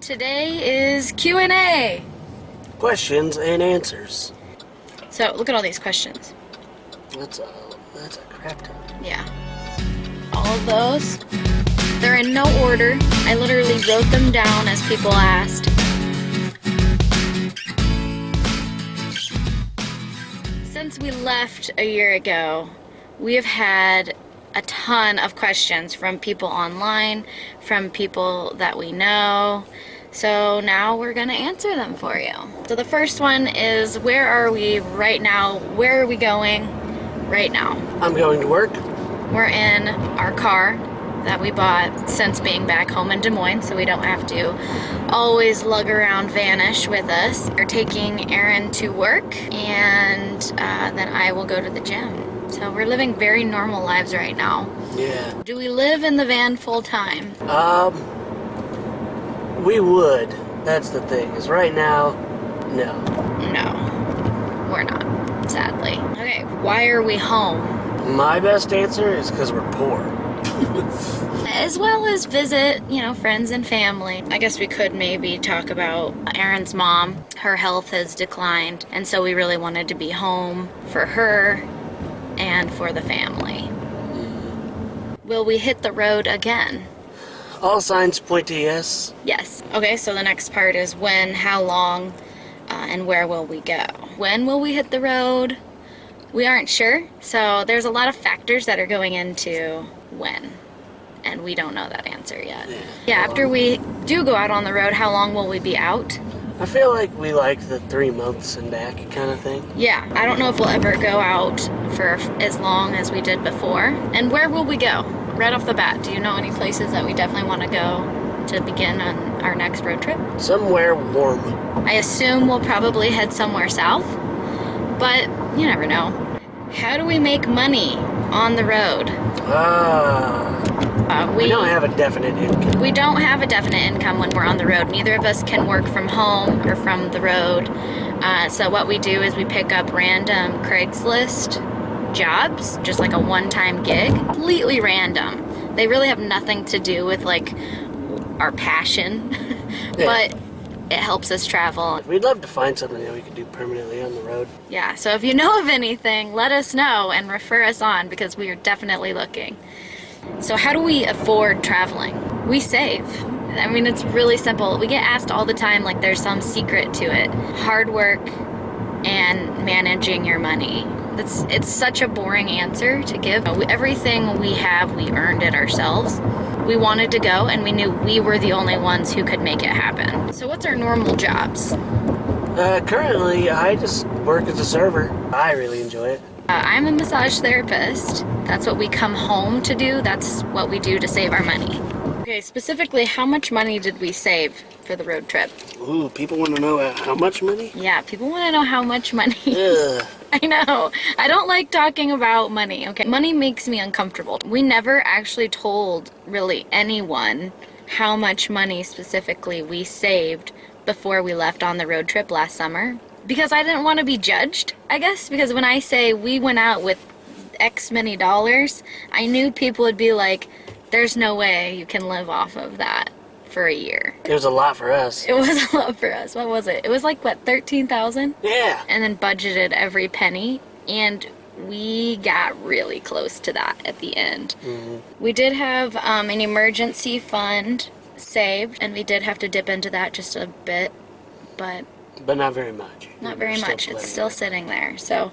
Today is Q&A. Questions and answers. So look at all these questions. That's a crap ton. Yeah. All of those. They're in no order. I literally wrote them down as people asked. Since we left a year ago, we have had a ton of questions from people online, from people that we know. So now we're gonna answer them for you. So the first one is, where are we right now? Where are we going right now? I'm going to work. We're in our car that we bought since being back home in Des Moines, so we don't have to always lug around Vanish with us. We're taking Aaron to work, and then I will go to the gym. So we're living very normal lives right now. Yeah. Do we live in the van full time? We would. That's the thing. Is right now, no. No, we're not, sadly. Okay, why are we home? My best answer is because we're poor. As well as visit, friends and family. I guess we could maybe talk about Aaron's mom. Her health has declined, and so we really wanted to be home for her and for the family. Will we hit the road again? All signs point to yes. Yes. Okay, so the next part is when, how long, and where will we go? When will we hit the road? We aren't sure. So there's a lot of factors that are going into when, and we don't know that answer yet. Yeah, after we do go out on the road, how long will we be out? I feel like we like the 3 months and back kind of thing. Yeah, I don't know if we'll ever go out for as long as we did before. And where will we go? Right off the bat, do you know any places that we definitely want to go to begin on our next road trip? Somewhere warm. I assume we'll probably head somewhere south, but you never know. How do we make money on the road? We don't have a definite income. We don't have a definite income when we're on the road. Neither of us can work from home or from the road. So what we do is we pick up random Craigslist jobs, just like a one-time gig, completely random. They really have nothing to do with like our passion, but it helps us travel. We'd love to find something that we could do permanently on the road. Yeah, so if you know of anything, let us know and refer us on, because we are definitely looking. So how do we afford traveling? We save. I mean, it's really simple. We get asked all the time like there's some secret to it. Hard work and managing your money. It's such a boring answer to give. Everything we have, we earned it ourselves. We wanted to go, and we knew we were the only ones who could make it happen. So what's our normal jobs? Currently, I just work as a server. I really enjoy it. I'm a massage therapist. That's what we come home to do. That's what we do to save our money. Okay, specifically, how much money did we save for the road trip? Ooh, people want to know how much money? Yeah, people want to know how much money. Ugh. I know. I don't like talking about money, okay? Money makes me uncomfortable. We never actually told really anyone how much money specifically we saved before we left on the road trip last summer. Because I didn't want to be judged, I guess. Because when I say we went out with X many dollars, I knew people would be like, there's no way you can live off of that for a year. It was a lot for us. It was a lot for us. What was it? It was like, what, 13,000? Yeah. And then budgeted every penny, and we got really close to that at the end. We did have an emergency fund saved, and we did have to dip into that just a bit, but not very much. not very much. It's still sitting there, so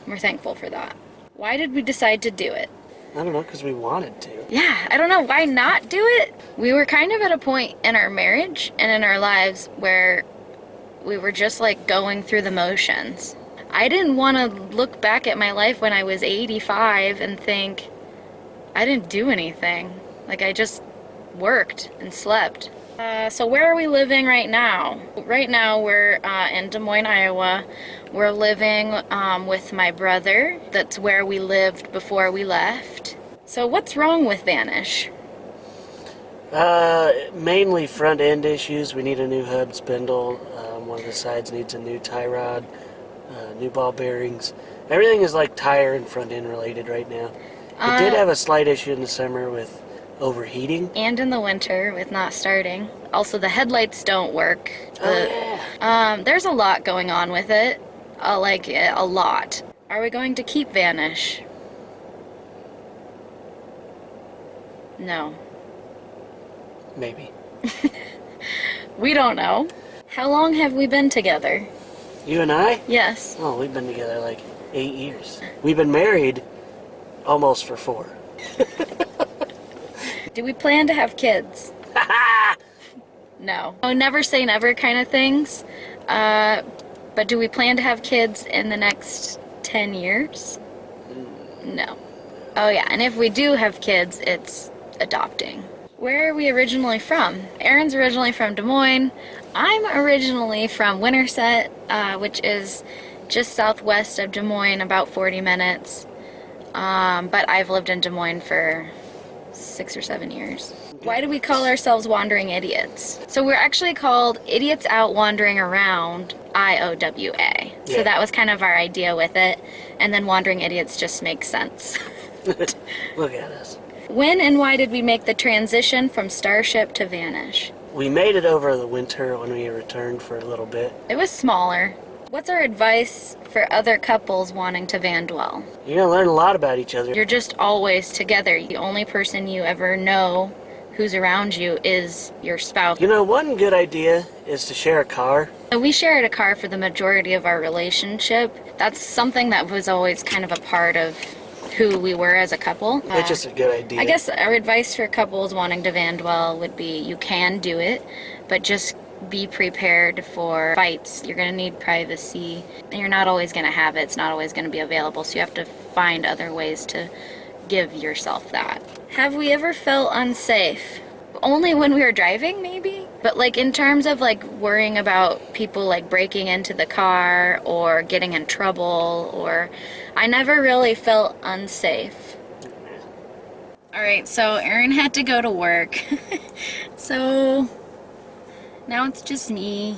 we're thankful for that. Why did we decide to do it? I don't know, because we wanted to. Yeah, I don't know, why not do it? We were kind of at a point in our marriage and in our lives where we were just like going through the motions. I didn't want to look back at my life when I was 85 and think, I didn't do anything. Like, I just worked and slept. So where are we living right now? Right now we're in Des Moines, Iowa. We're living with my brother. That's where we lived before we left. So what's wrong with Vanish? Mainly front end issues. We need a new hub spindle. One of the sides needs a new tie rod, new ball bearings. Everything is like tire and front end related right now. It did have a slight issue in the summer with overheating. And in the winter with not starting. Also, the headlights don't work. There's a lot going on with it. Like, a lot. Are we going to keep Vanish? No. Maybe. We don't know. How long have we been together? You and I? Yes. Oh, we've been together like 8 years. We've been married almost for 4. Do we plan to have kids? No. Oh, never say never kind of things. But do we plan to have kids in the next 10 years? No. Oh yeah, and if we do have kids, it's adopting. Where are we originally from? Erin's originally from Des Moines. I'm originally from Winterset, which is just southwest of Des Moines, about 40 minutes. But I've lived in Des Moines for 6 or 7 years. Why do we call ourselves Wandering Idiots? So we're actually called Idiots Out Wandering Around, IOWA. So that was kind of our idea with it. And then Wandering Idiots just makes sense. Look at us. When and why did we make the transition from Starship to Vanish? We made it over the winter when we returned for a little bit. It was smaller. What's our advice for other couples wanting to van dwell? You're going to learn a lot about each other. You're just always together. The only person you ever know who's around you is your spouse. You know, one good idea is to share a car. We shared a car for the majority of our relationship. That's something that was always kind of a part of who we were as a couple. It's just a good idea. I guess our advice for couples wanting to van dwell would be you can do it, but just be prepared for fights. You're going to need privacy, and you're not always going to have it. It's not always going to be available, so you have to find other ways to give yourself that. Have we ever felt unsafe? Only when we were driving, maybe? But like in terms of like worrying about people like breaking into the car or getting in trouble, or I never really felt unsafe. Alright, so Erin had to go to work. So now it's just me.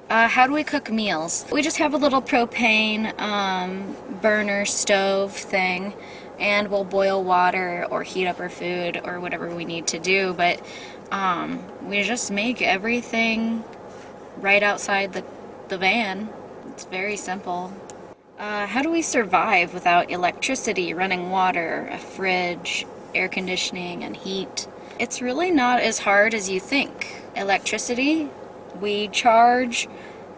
How do we cook meals? We just have a little propane burner stove thing, and we'll boil water or heat up our food or whatever we need to do, but we just make everything right outside the van. It's very simple. How do we survive without electricity, running water, a fridge, air conditioning, and heat? It's really not as hard as you think. Electricity, we charge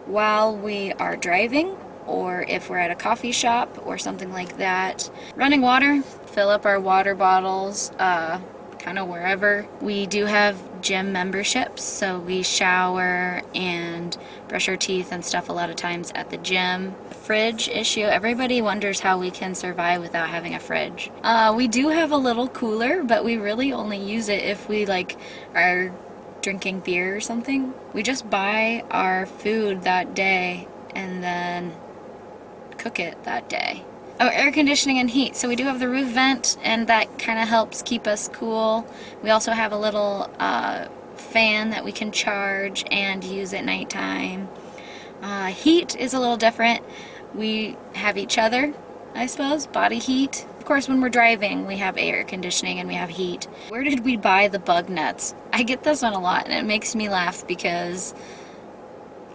while we are driving, or if we're at a coffee shop or something like that. Running water, fill up our water bottles kind of wherever. We do have gym memberships, so we shower and brush our teeth and stuff a lot of times at the gym. Fridge issue, everybody wonders how we can survive without having a fridge. We do have a little cooler, but we really only use it if we like are drinking beer or something. We just buy our food that day and then cook it that day. Oh, air conditioning and heat. So we do have the roof vent, and that kind of helps keep us cool. We also have a little fan that we can charge and use at nighttime. Heat is a little different. We have each other, I suppose, body heat. Of course, when we're driving, we have air conditioning and we have heat. Where did we buy the bug nets? I get this one a lot, and it makes me laugh because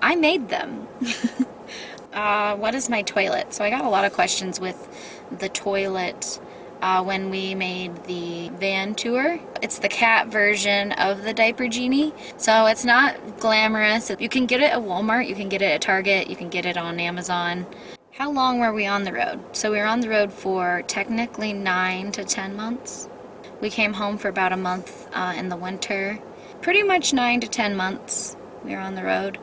I made them. What is my toilet? So I got a lot of questions with the toilet when we made the van tour. It's the cat version of the Diaper Genie. So it's not glamorous. You can get it at Walmart, you can get it at Target, you can get it on Amazon. How long were we on the road? So we were on the road for technically 9 to 10 months. We came home for about a month in the winter. Pretty much 9 to 10 months we were on the road.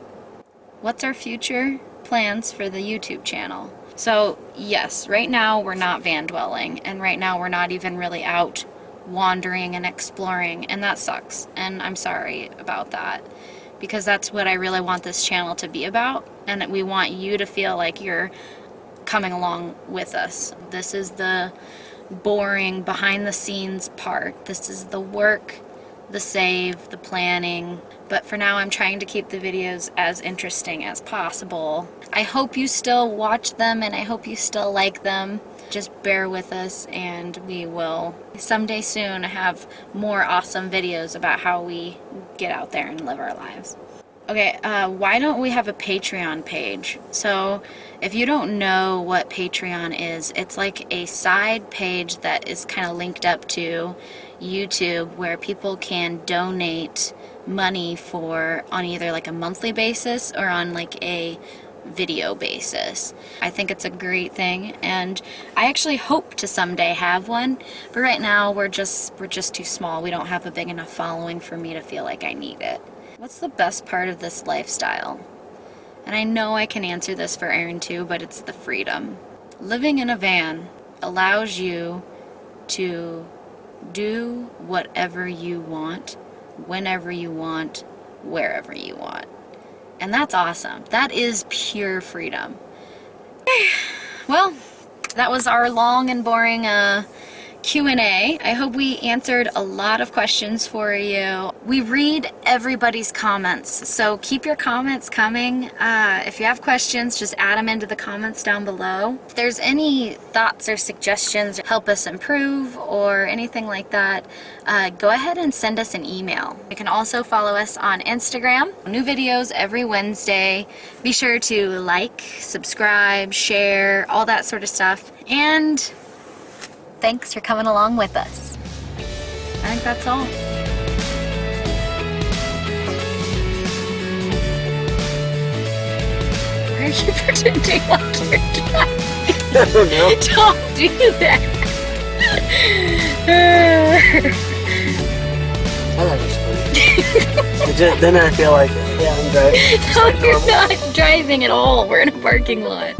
What's our future plans for the YouTube channel? So yes, right now we're not van dwelling, and right now we're not even really out wandering and exploring, and that sucks, and I'm sorry about that, because that's what I really want this channel to be about, and we want you to feel like you're coming along with us. This is the boring behind the scenes part. This is the work the save, the planning. But for now, I'm trying to keep the videos as interesting as possible. I hope you still watch them and I hope you still like them. Just bear with us and we will someday soon have more awesome videos about how we get out there and live our lives. Okay, why don't we have a Patreon page? So if you don't know what Patreon is, it's like a side page that is kind of linked up to YouTube where people can donate money for on either like a monthly basis or on like a video basis. I think it's a great thing and I actually hope to someday have one, but right now we're just too small. We don't have a big enough following for me to feel like I need it. What's the best part of this lifestyle? And I know I can answer this for Aaron too, but it's the freedom. Living in a van allows you to do whatever you want, whenever you want, wherever you want. And that's awesome. That is pure freedom. Okay. Well, that was our long and boring Q&A. I hope we answered a lot of questions for you. We read everybody's comments, so keep your comments coming. If you have questions, just add them into the comments down below. If there's any thoughts or suggestions, help us improve or anything like that, go ahead and send us an email. You can also follow us on Instagram. New videos every Wednesday. Be sure to like, subscribe, share, all that sort of stuff. And thanks for coming along with us. I think that's all. Why are you pretending like you're driving? I don't know. Don't do that. I like it. Then I feel like, yeah, I'm driving. No, you're not driving at all. We're in a parking lot.